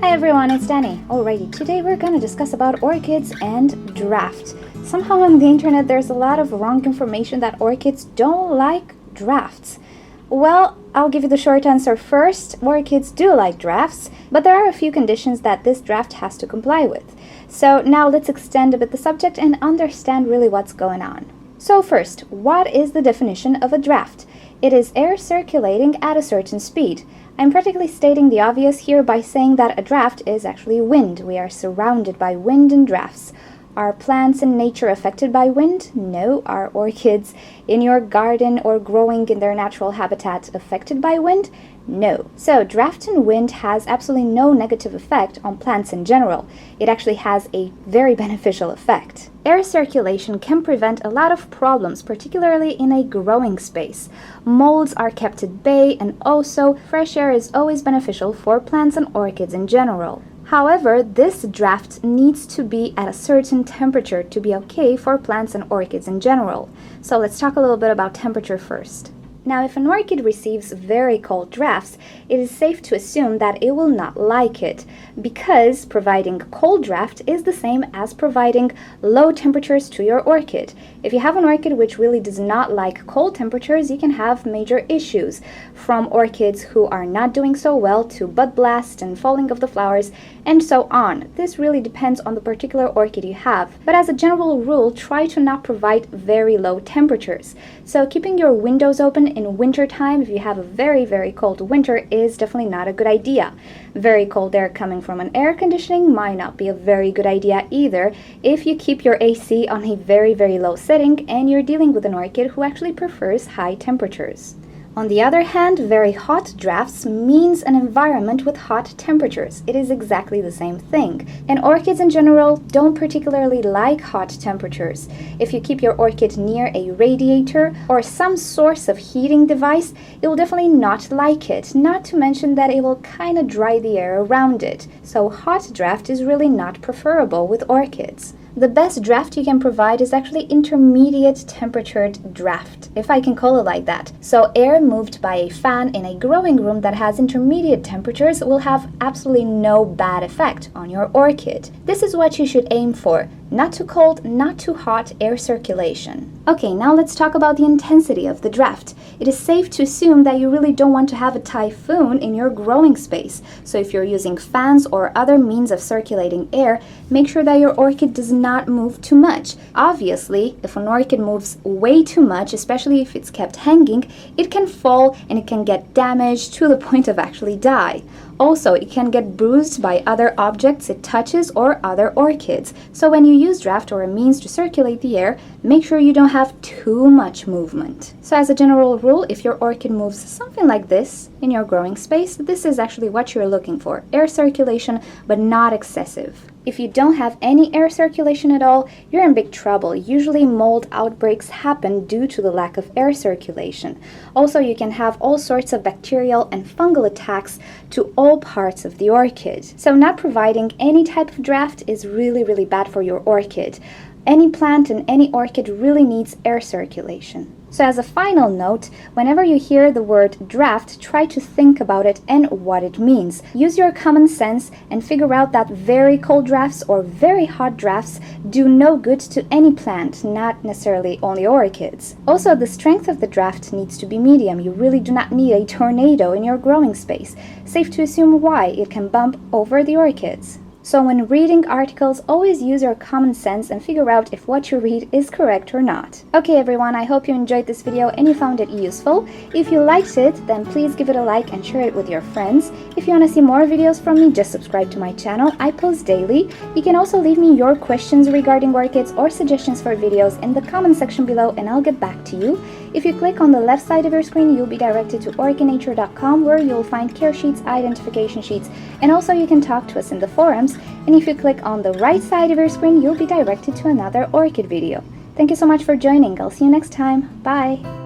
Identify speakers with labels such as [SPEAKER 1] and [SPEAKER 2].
[SPEAKER 1] Hi everyone, it's Danny. Alrighty, today we're gonna discuss about orchids and draft. Somehow on the internet there's a lot of wrong information that orchids don't like drafts. Well, I'll give you the short answer first. Orchids do like drafts, but there are a few conditions that this draft has to comply with. So now let's extend a bit the subject and understand really what's going on. So first, what is the definition of a draft? It is air circulating at a certain speed. I'm practically stating the obvious here by saying that a draft is actually wind. We are surrounded by wind and drafts. Are plants in nature affected by wind? No. Are orchids in your garden or growing in their natural habitat affected by wind? No. So draft and wind has absolutely no negative effect on plants in general. It actually has a very beneficial effect. Air circulation can prevent a lot of problems, particularly in a growing space. Molds are kept at bay, and also fresh air is always beneficial for plants and orchids in general. However, this draft needs to be at a certain temperature to be okay for plants and orchids in general. So let's talk a little bit about temperature first. Now, if an orchid receives very cold drafts, it is safe to assume that it will not like it, because providing a cold draft is the same as providing low temperatures to your orchid. If you have an orchid which really does not like cold temperatures, you can have major issues, from orchids who are not doing so well to bud blast and falling of the flowers, and so on. This really depends on the particular orchid you have, but as a general rule, try to not provide very low temperatures. So keeping your windows open in winter time, if you have a very cold winter, is definitely not a good idea. Very cold air coming from an air conditioning might not be a very good idea either if you keep your AC on a very low setting and you're dealing with an orchid who actually prefers high temperatures. On the other hand, very hot drafts means an environment with hot temperatures. It is exactly the same thing. And orchids in general don't particularly like hot temperatures. If you keep your orchid near a radiator or some source of heating device, it will definitely not like it, not to mention that it will kind of dry the air around it. So hot draft is really not preferable with orchids. The best draft you can provide is actually intermediate temperatured draft, if I can call it like that. So air moved by a fan in a growing room that has intermediate temperatures will have absolutely no bad effect on your orchid. This is what you should aim for. Not too cold, not too hot air circulation. Okay, now let's talk about the intensity of the draft. It is safe to assume that you really don't want to have a typhoon in your growing space. So if you're using fans or other means of circulating air, make sure that your orchid does not move too much. Obviously, if an orchid moves way too much, especially if it's kept hanging, it can fall and it can get damaged to the point of actually die. Also, it can get bruised by other objects it touches or other orchids. So when you use draft or a means to circulate the air, make sure you don't have too much movement. So as a general rule, if your orchid moves something like this in your growing space, this is actually what you're looking for. Air circulation, but not excessive. If you don't have any air circulation at all, you're in big trouble. Usually mold outbreaks happen due to the lack of air circulation. Also, you can have all sorts of bacterial and fungal attacks to all parts of the orchid. So not providing any type of draft is really bad for your orchid. Any plant and any orchid really needs air circulation. So as a final note, whenever you hear the word draft, try to think about it and what it means. Use your common sense and figure out that very cold drafts or very hot drafts do no good to any plant, not necessarily only orchids. Also, the strength of the draft needs to be medium. You really do not need a tornado in your growing space. Safe to assume why it can bump over the orchids. So when reading articles, always use your common sense and figure out if what you read is correct or not. Okay everyone, I hope you enjoyed this video and you found it useful. If you liked it, then please give it a like and share it with your friends. If you want to see more videos from me, just subscribe to my channel. I post daily. You can also leave me your questions regarding orchids or suggestions for videos in the comment section below and I'll get back to you. If you click on the left side of your screen, you'll be directed to orchidnature.com, where you'll find care sheets, identification sheets, and also you can talk to us in the forums. And if you click on the right side of your screen, you'll be directed to another orchid video. Thank you so much for joining. I'll see you next time. Bye!